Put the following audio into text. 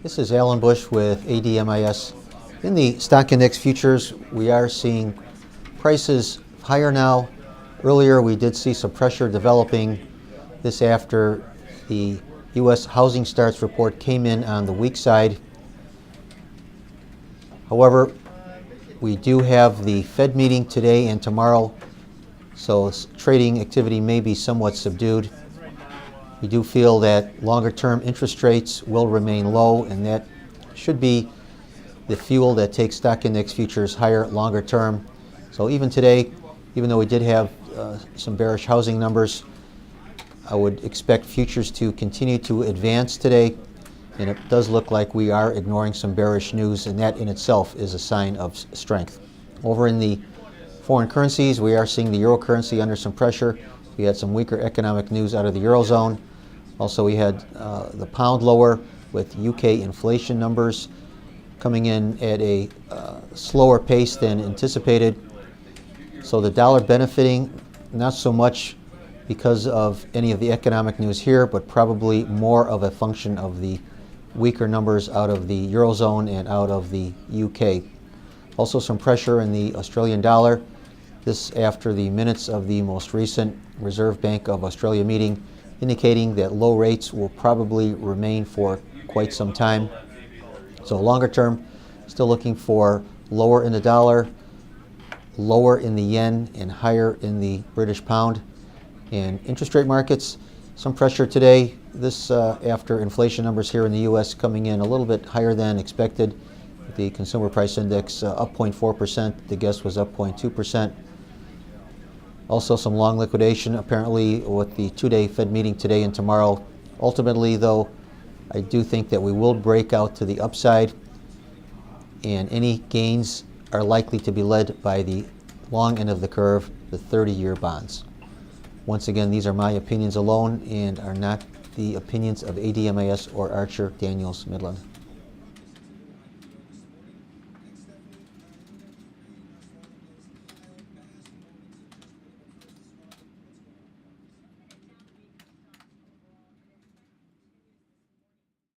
This is Alan Bush with ADMIS. In the stock index futures, we are seeing prices higher now. Earlier, we did see some pressure developing. This after the U.S. housing starts report came in on the weak side. However, we do have the Fed meeting today and tomorrow, so trading activity may be somewhat subdued. We do feel that longer-term interest rates will remain low, and that should be the fuel that takes stock index futures higher longer term. So even today, even though we did have some bearish housing numbers, I would expect futures to continue to advance today, and it does look like we are ignoring some bearish news, and that in itself is a sign of strength. Over in the foreign currencies, we are seeing the euro currency under some pressure. We had some weaker economic news out of the eurozone. Also, we had the pound lower with UK inflation numbers coming in at a slower pace than anticipated. So the dollar benefiting not so much because of any of the economic news here, but probably more of a function of the weaker numbers out of the eurozone and out of the UK. Also some pressure in the Australian dollar. This after the minutes of the most recent Reserve Bank of Australia meeting, indicating that low rates will probably remain for quite some time. So longer term, still looking for lower in the dollar, lower in the yen, and higher in the British pound. And interest rate markets, some pressure today. This after inflation numbers here in the U.S. coming in a little bit higher than expected. The consumer price index up 0.4%. The guess was up 0.2%. Also some long liquidation apparently with the two-day Fed meeting today and tomorrow. Ultimately, though, I do think that we will break out to the upside, and any gains are likely to be led by the long end of the curve, the 30-year bonds. Once again, these are my opinions alone and are not the opinions of ADMIS or Archer Daniels Midland.